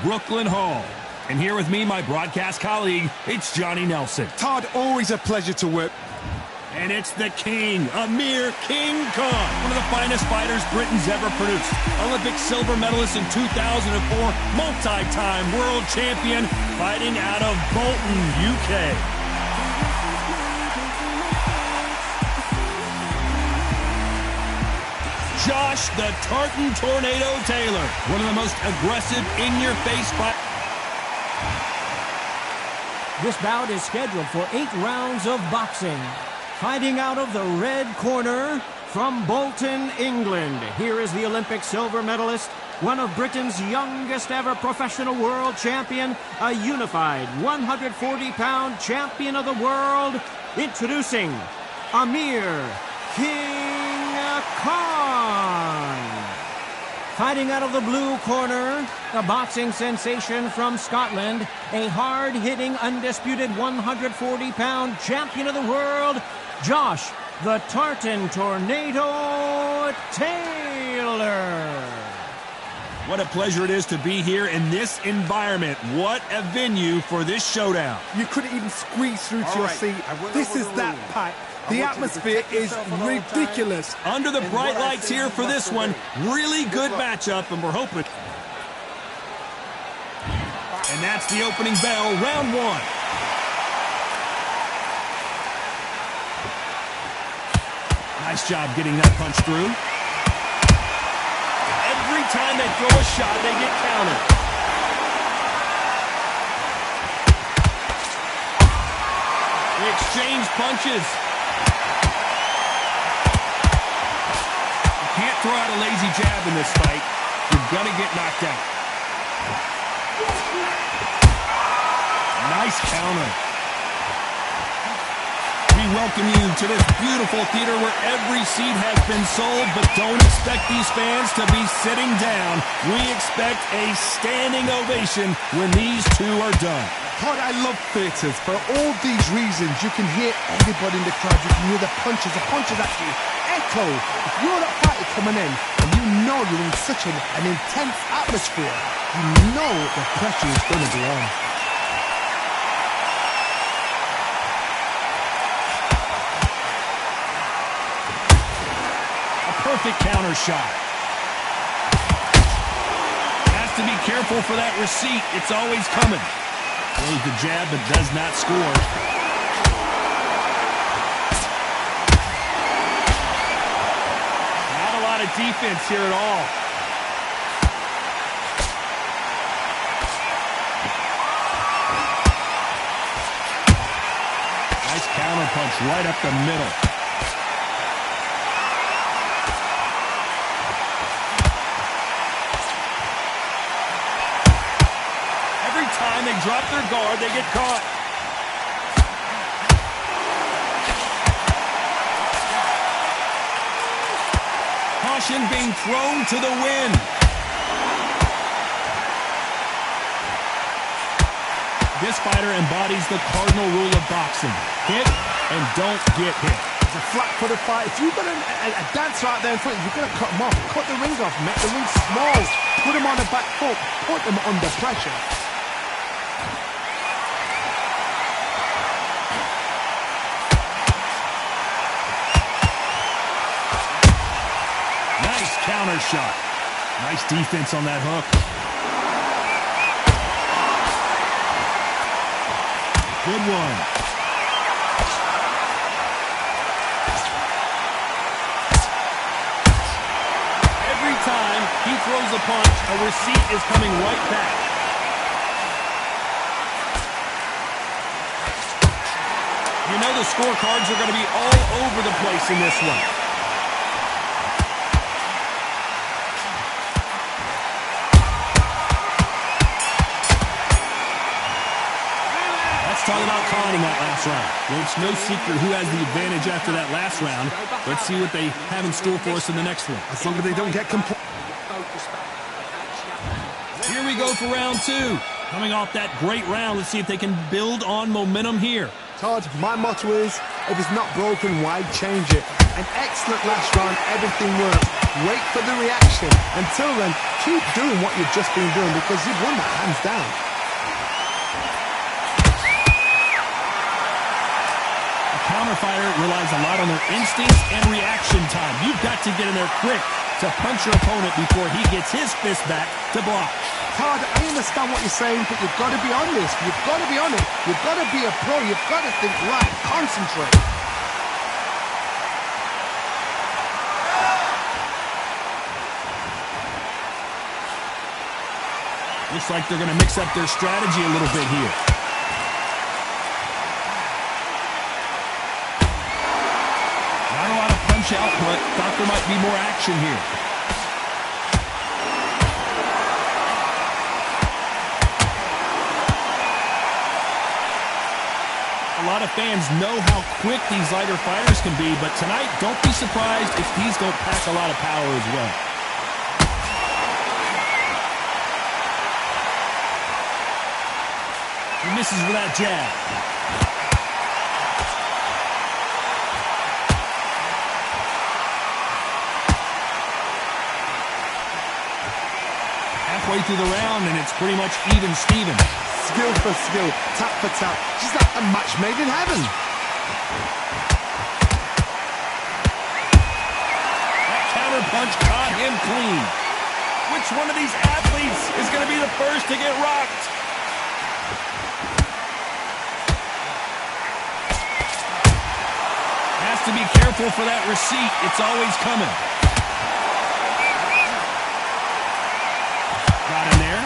Brooklyn Hall. And here with me, my broadcast colleague, it's Johnny Nelson. Todd, always a pleasure to work. And it's the King, Amir King Khan, one of the finest fighters Britain's ever produced. Olympic silver medalist in 2004, multi-time world champion, fighting out of Bolton, UK. Josh the Tartan Tornado Taylor, one of the most aggressive in-your-face fighters. This bout is scheduled for 8 rounds of boxing. Fighting out of the red corner from Bolton, England. Here is the Olympic silver medalist, one of Britain's youngest ever professional world champion, a unified 140-pound champion of the world, introducing Amir King Khan. Fighting out of the blue corner, a boxing sensation from Scotland, a hard-hitting, undisputed 140-pound champion of the world, Josh the Tartan Tornado Taylor. What a pleasure it is to be here in this environment. What a venue for this showdown. You couldn't even squeeze through to your seat. This is that packed. The atmosphere is ridiculous. Under the bright lights here for this one. Really good matchup, and we're hoping. And that's the opening bell, round one. Nice job getting that punch through. Every time they throw a shot, they get countered. They exchange punches. You can't throw out a lazy jab in this fight. You're gonna get knocked out. Nice counter. We welcome you to this beautiful theater where every seat has been sold, but don't expect these fans to be sitting down. We expect a standing ovation when these two are done. Todd, I love theatres. For all these reasons, you can hear everybody in the crowd. You can hear the punches. The punches actually echo. If you're that fighter coming in and you know you're in such an intense atmosphere, you know the pressure is going to be on. Perfect counter shot. Has to be careful for that receipt. It's always coming. Throws the jab but does not score. Not a lot of defense here at all. Nice counter punch right up the middle. They drop their guard, they get caught. Caution being thrown to the wind. This fighter embodies the cardinal rule of boxing. Hit and don't get hit. It's a flat-footed fight. If you've got a dancer out there in front, you've got to cut them off. Cut the ring off, make the ring small. Put them on the back foot. Put them under pressure. Counter shot. Nice defense on that hook. Good one. Every time he throws a punch, a receipt is coming right back. You know the scorecards are going to be all over the place in this one. Talk about calling that last round. Well, it's no secret who has the advantage after that last round. Let's see what they have in store for us in the next one. As long as they don't get complete. Here we go for round two. Coming off that great round, let's see if they can build on momentum here. Todd, my motto is, if it's not broken, why change it? An excellent last round, everything worked. wait for the reaction. Until then, keep doing what you've just been doing because you've won that hands down. A counter fighter relies a lot on their instincts and reaction time. You've got to get in there quick to punch your opponent before he gets his fist back to block. Todd, I understand what you're saying, but you've got to be on this. You've got to be on it. You've got to be a pro. You've got to think right. Concentrate. Looks like they're going to mix up their strategy a little bit here. Not a lot of punch output. Thought there might be more action here. A lot of fans know how quick these lighter fighters can be, but tonight, don't be surprised if these don't pack a lot of power as well. He misses with that jab. Halfway through the round, and it's pretty much even Steven. Skill for skill, tap for tap, just like a match made in heaven. That counter punch caught him clean. Which one of these athletes is going to be the first to get rocked? Has to be careful for that receipt. It's always coming. Got him there.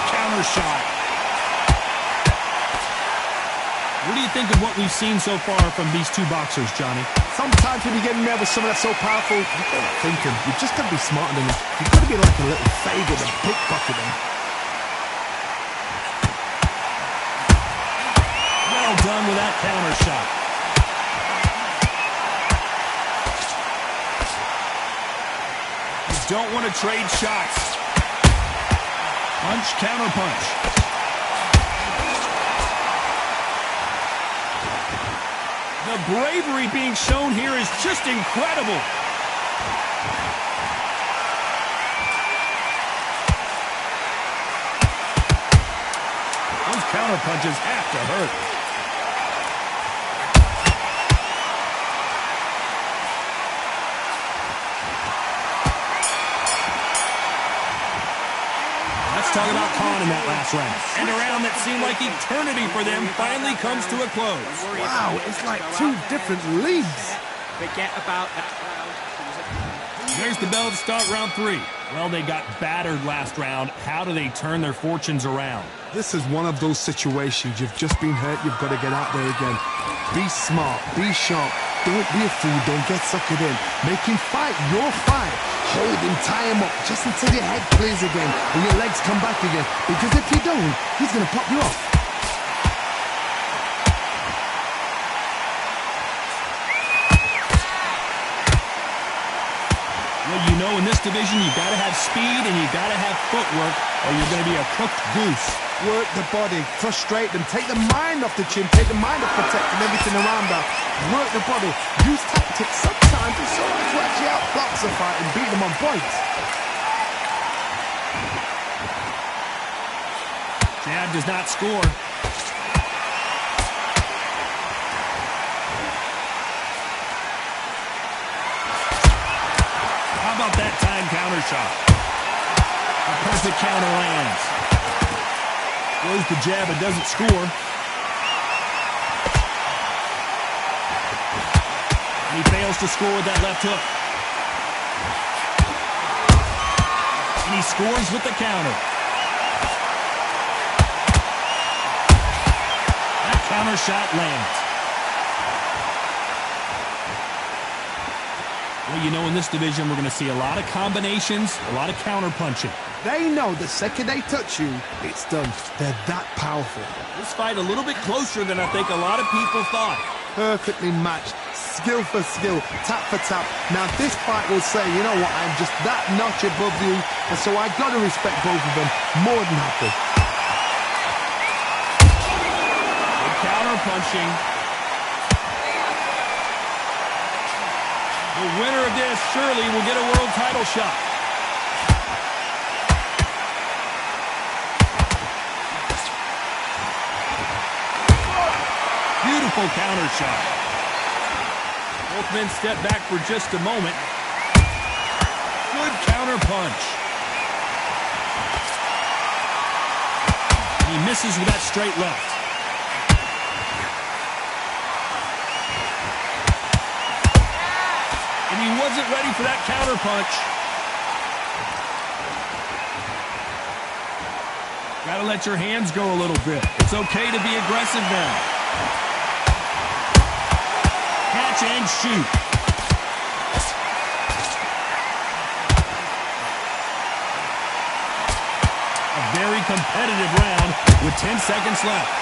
Counter shot. What do you think of what we've seen so far from these two boxers, Johnny? Sometimes when you get in there with someone that's so powerful, you got to think him. You just got to be smarter than him. You've got to be like a little faggot and pickpocket him. Well done with that counter shot. You don't want to trade shots. Punch, counter punch. The bravery being shown here is just incredible. Those counter punches have to hurt. Talk about Khan in that last round. And a round that seemed like eternity for them finally comes to a close. Wow, it's like two different leagues. Forget about that round. There's the bell to start round 3. Well, they got battered last round. How do they turn their fortunes around? This is one of those situations. You've just been hurt. You've got to get out there again. Be smart. Be sharp. Don't be a fool. Don't get suckered in. Make him fight your fight. Hold him, tie him up, just until your head clears again and your legs come back again. Because if you don't, he's going to pop you off. Well, you know, in this division, you've got to have speed and you've got to have footwork, or you're going to be a cooked goose. Work the body, frustrate them, take the mind off the chin, take the mind off protecting everything around that. Work the body, use tactics sometimes and so to actually outbox a fight and beat them on points. Jab does not score. How about that time counter shot? A perfect counter lands. Throws the jab and doesn't score. And he fails to score with that left hook. And he scores with the counter. That counter shot lands. Well, you know, in this division, we're going to see a lot of combinations, a lot of counter punching. They know the second they touch you, it's done. They're that powerful. This fight a little bit closer than I think a lot of people thought. Perfectly matched, skill for skill, tap for tap. Now this fight will say, you know what, I'm just that notch above you, and so I got to respect both of them more than happy. Good counter punching. The winner of this surely will get a world title shot. Beautiful counter shot. Both men step back for just a moment. Good counter punch. He misses with that straight left. And he wasn't ready for that counter punch. Gotta let your hands go a little bit. It's okay to be aggressive now. Catch and shoot. A very competitive round with 10 seconds left.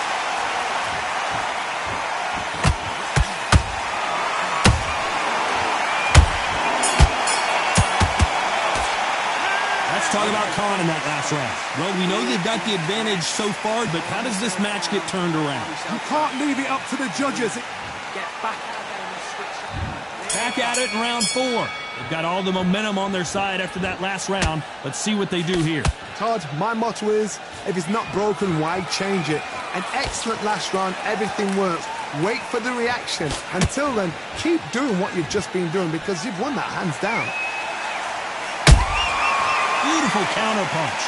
Let's talk about Khan in that last round. Well, we know they've got the advantage so far, but how does this match get turned around? You can't leave it up to the judges. Get back out there and switch. Back at it in round 4. They've got all the momentum on their side after that last round. Let's see what they do here. Todd, my motto is, if it's not broken, why change it? An excellent last round, everything works. Wait for the reaction. Until then, keep doing what you've just been doing because you've won that hands down. Beautiful counter punch.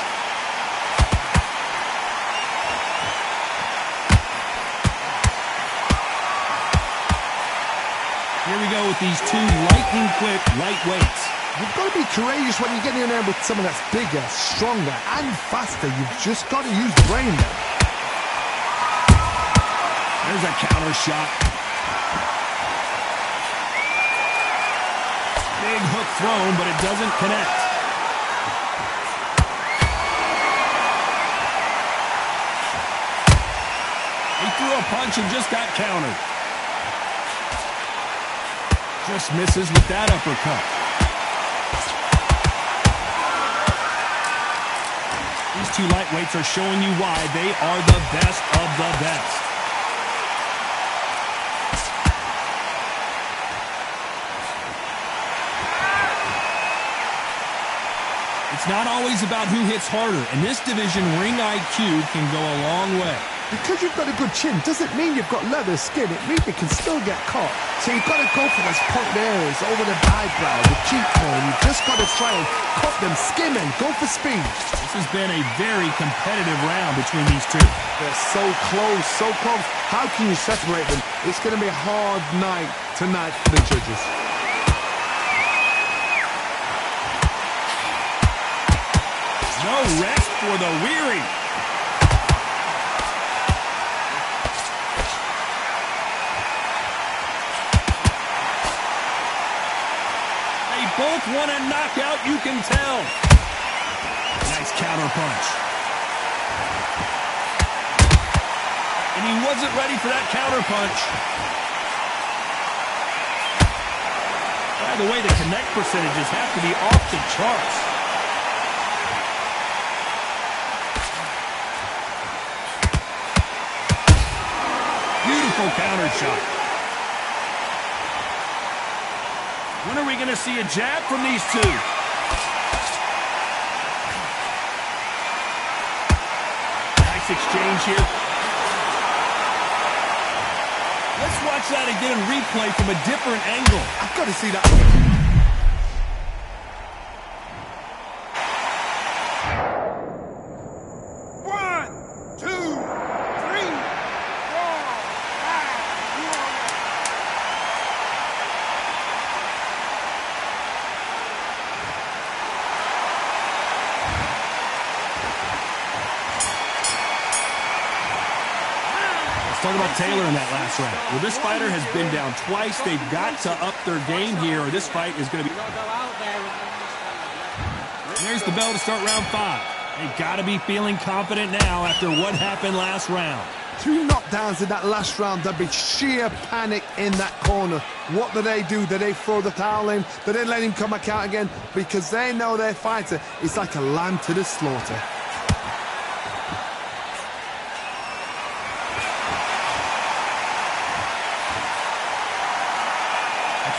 Here we go with these two lightning-quick lightweights. You've got to be courageous when you get in there with someone that's bigger, stronger, and faster. You've just got to use the brain there. There's a counter shot. Big hook thrown, but it doesn't connect. He threw a punch and just got countered. Just misses with that uppercut. These two lightweights are showing you why they are the best of the best. It's not always about who hits harder. In this division, ring IQ can go a long way. Because you've got a good chin doesn't mean you've got leather skin. It means you can still get caught. So you've got to go for those point areas over the eyebrow, the cheekbone. You've just got to try and cut them, skim and go for speed. This has been a very competitive round between these two. They're so close, so close. How can you separate them? It's going to be a hard night tonight for the judges. No rest for the weary. Both want a knockout, you can tell. Nice counter punch. And he wasn't ready for that counter punch. By the way, the connect percentages have to be off the charts. Beautiful counter shot. When are we going to see a jab from these two? Nice exchange here. Let's watch that again in replay from a different angle. I've got to see that. Talk about Taylor in that last round. Well, this fighter has been down twice. They've got to up their game here, or this fight is going to be... There's the bell to start round 5. They've got to be feeling confident now after what happened last round. 2 knockdowns in that last round. There'd be sheer panic in that corner. What do? Do they throw the towel in? Do they let him come back out again? Because they know their fighter is like a lamb to the slaughter.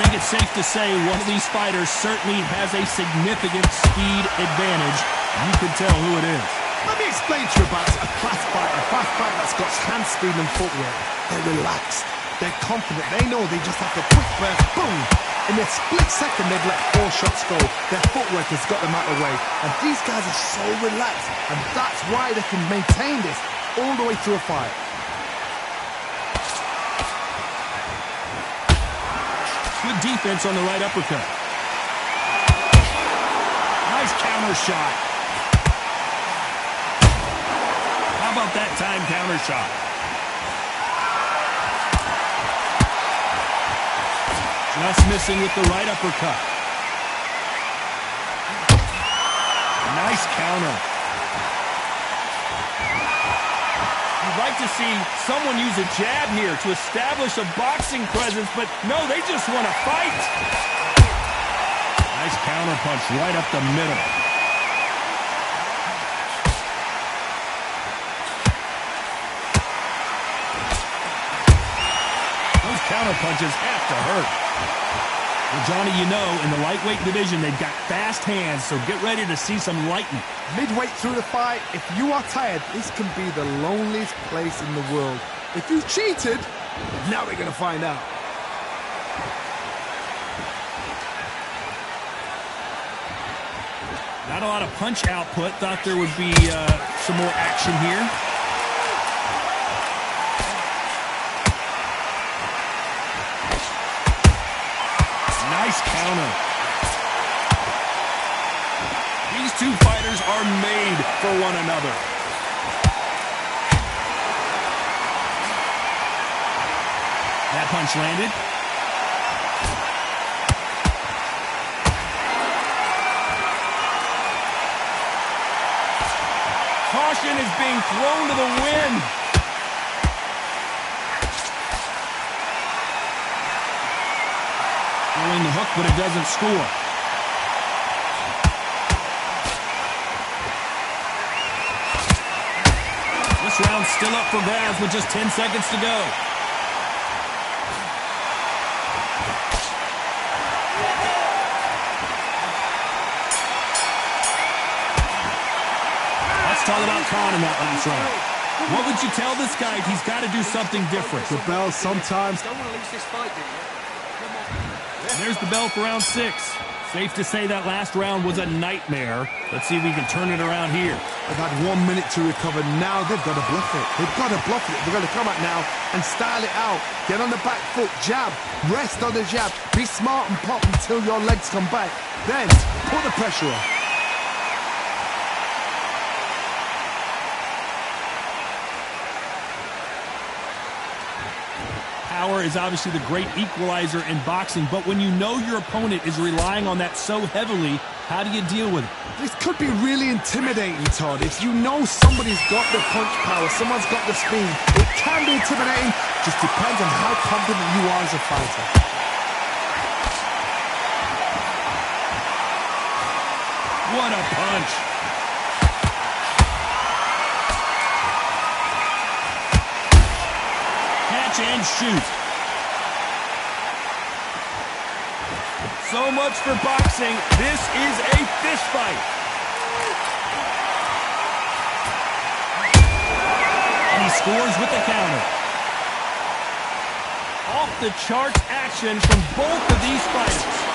think it's safe to say one of these fighters certainly has a significant speed advantage. You can tell who it is. Let me explain to you about a fast fighter that's got hand speed and footwork. They're relaxed. They're confident. They know they just have to quick burst, boom. In a split second, they've let 4 shots go. Their footwork has got them out of the way. And these guys are so relaxed. And that's why they can maintain this all the way through a fight. Good defense on the right uppercut. Nice counter shot. How about that time counter shot? Just missing with the right uppercut. Nice counter. You'd like to see someone use a jab here to establish a boxing presence, but no, they just want to fight. Nice counter punch right up the middle. Those counter punches have to hurt. Well, Johnny, you know, in the lightweight division, they've got fast hands, so get ready to see some lightning. Midway through the fight, if you are tired, this can be the loneliest place in the world. If you cheated, now we're going to find out. Not a lot of punch output. Thought there would be some more action here. Nice counter. These two fighters are made for one another. That punch landed. Caution is being thrown to the wind. Throwing the hook, but it doesn't score. This round's still up for grabs with just 10 seconds to go. Let's talk about Khan in that last round. What would you tell this guy? He's got to do something different. The bell sometimes. Don't want to lose this fight, do you? There's the bell for round 6. Safe to say that last round was a nightmare. Let's see if we can turn it around here. They've had 1 minute to recover. Now they've got to bluff it. They've got to bluff it. They've got to come out now and style it out. Get on the back foot, jab, rest on the jab. Be smart and pop until your legs come back. Then put the pressure on. Power is obviously the great equalizer in boxing, but when you know your opponent is relying on that so heavily, how do you deal with it? This could be really intimidating, Todd. If you know somebody's got the punch power, someone's got the speed, it can be intimidating. Just depends on how confident you are as a fighter. What a punch. Catch and shoot. So much for boxing. This is a fist fight. And he scores with the counter. Off the charts action from both of these fighters.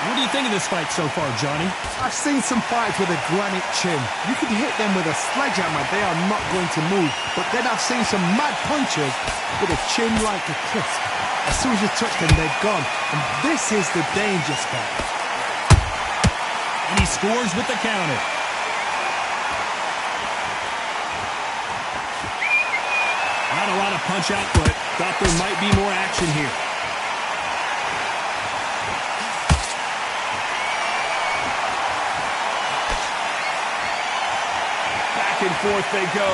What do you think of this fight so far, Johnny? I've seen some fights with a granite chin. You can hit them with a sledgehammer, they are not going to move. But then I've seen some mad punchers with a chin like a crisp. As soon as you touch them, they're gone. And this is the danger spot. And he scores with the counter. Not a lot of punch output. Thought there might be more action here. Back and forth they go.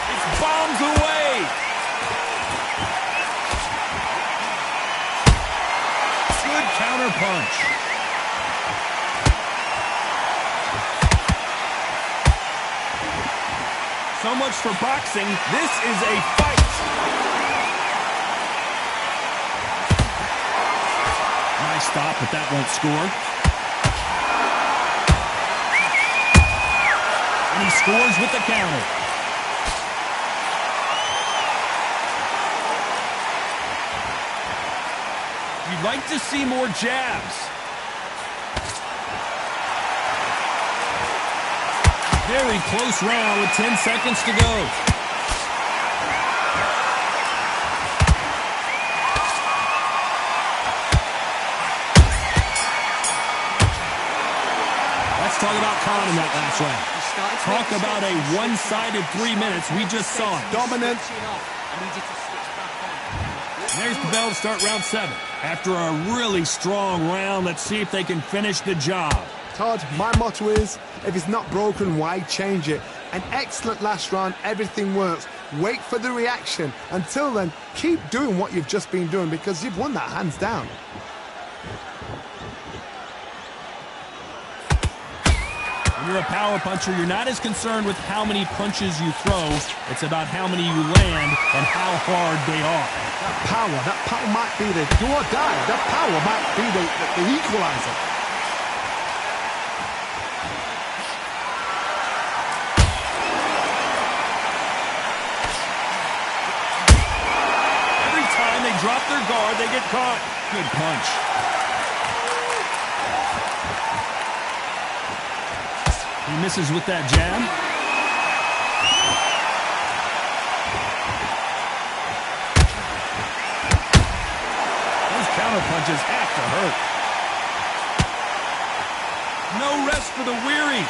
It's bombs away. Good counter punch. So much for boxing. This is a fight. Nice stop, but that won't score. And he scores with the counter. You'd like to see more jabs. Very close round with 10 seconds to go. Let's talk about Khan in that last round. Talk about a one-sided 3 minutes. We just saw it. Dominant. There's the bell to start round 7. After a really strong round, let's see if they can finish the job. Todd, my motto is, if it's not broken, why change it? An excellent last round, everything works. Wait for the reaction. Until then, keep doing what you've just been doing because you've won that hands down. When you're a power puncher, you're not as concerned with how many punches you throw. It's about how many you land and how hard they are. That power might be the do or die. That power might be the equalizer. Drop their guard, they get caught. Good punch. He misses with that jab. Those counter punches have to hurt. No rest for the weary.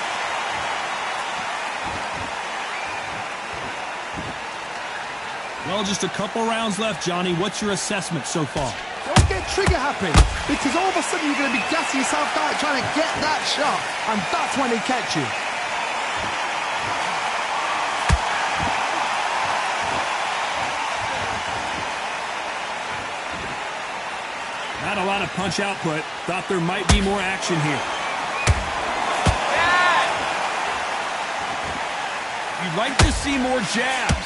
Well, just a couple rounds left, Johnny. What's your assessment so far? Don't get trigger happy, because all of a sudden you're going to be gassing yourself out trying to get that shot, and that's when they catch you. Not a lot of punch output. Thought there might be more action here. You'd like to see more jabs.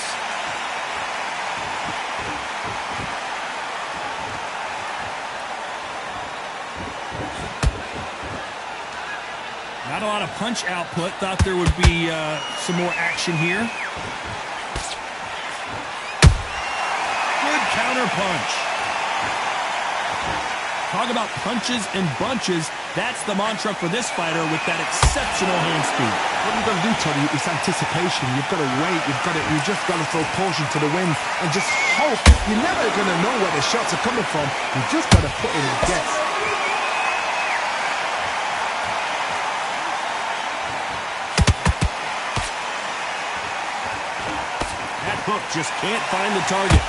Not a lot of punch output. Thought there would be some more action here. Good counter punch. Talk about punches and bunches. That's the mantra for this fighter with that exceptional hand speed. What you've got to do, Tony, is anticipation. You've got to wait. You just got to throw caution to the wind and just hope. You're never going to know where the shots are coming from. You just got to put in a guess. Hook just can't find the target.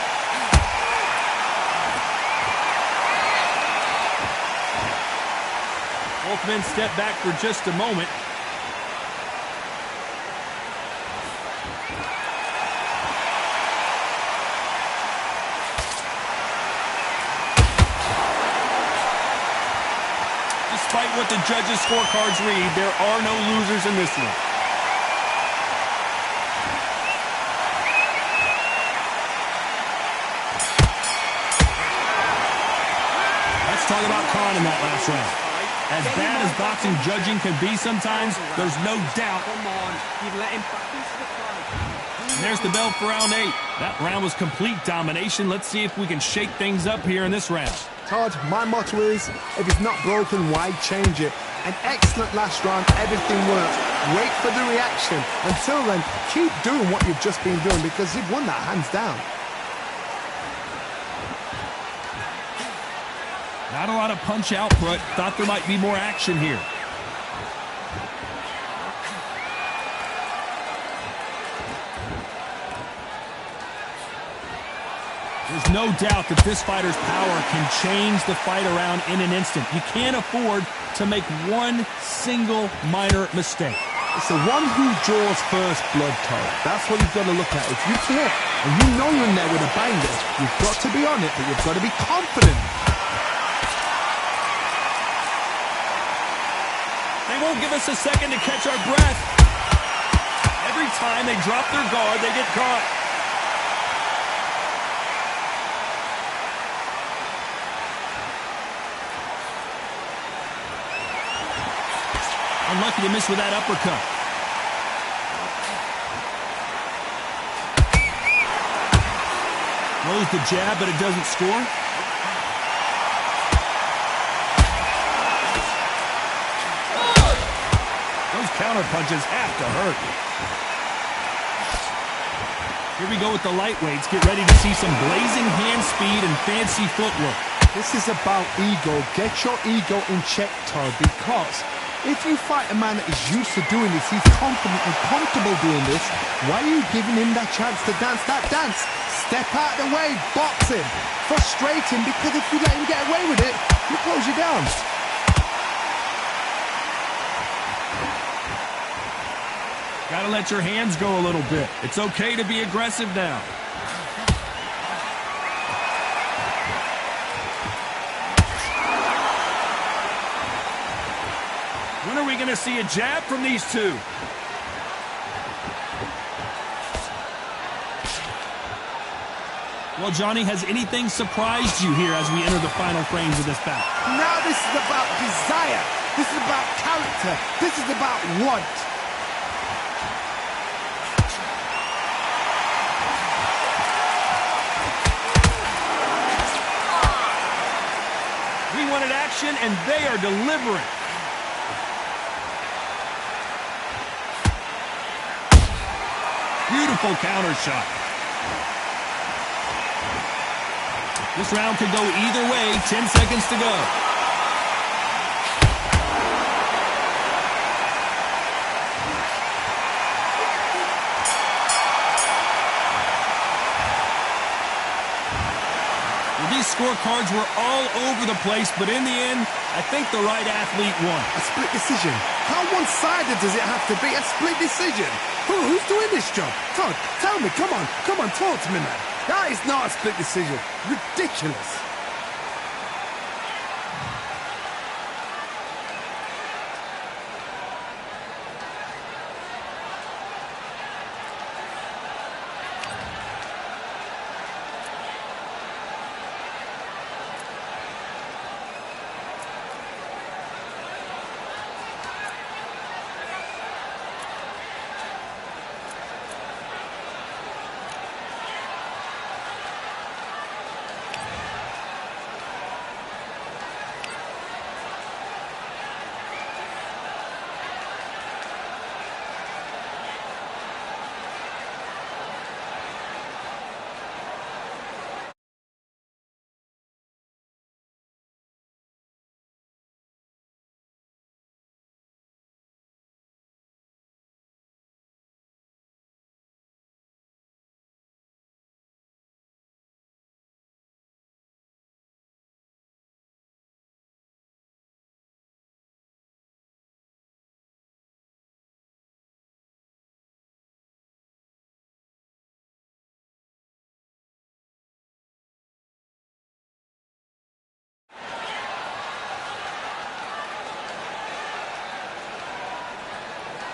Both men step back for just a moment. Despite what the judges' scorecards read, there are no losers in this one. Talk about Khan in that last round. As bad as boxing judging can be sometimes, there's no doubt. And there's the bell for round 8. That round was complete domination. Let's see if we can shake things up here in this round. Todd, my motto is, if it's not broken, why change it? An excellent last round, everything works. Wait for the reaction. Until then, keep doing what you've just been doing because you've won that hands down. Not a lot of punch output. Thought there might be more action here. There's no doubt that this fighter's power can change the fight around in an instant. You can't afford to make one single minor mistake. It's the one who draws first blood, Todd. That's what you've got to look at. If you hit and you know you're in there with a banger, you've got to be on it, but you've got to be confident. They won't give us a second to catch our breath. Every time they drop their guard, they get caught. Unlucky to miss with that uppercut. Throws the jab, but it doesn't score. Those counter punches have to hurt. Here we go with the lightweights. Get ready to see some blazing hand speed and fancy footwork. This is about ego. Get your ego in check, Todd, because if you fight a man that is used to doing this, he's confident and comfortable doing this, why are you giving him that chance to dance that dance? Step out of the way, box him. Frustrating, because if you let him get away with it, he'll close you down. Gotta let your hands go a little bit. It's okay to be aggressive now. When are we going to see a jab from these two? Well, Johnny, has anything surprised you here as we enter the final frames of this bout? Now this is about desire. This is about character. This is about want. We wanted action, and they are delivering. Beautiful counter shot. This round could go either way. 10 seconds to go. Well, these scorecards were all over the place, but in the end, I think the right athlete won. A split decision. How one-sided does it have to be? A split decision. Who's doing this job? Todd, tell me. Come on, talk to me, man. That is not a split decision. Ridiculous.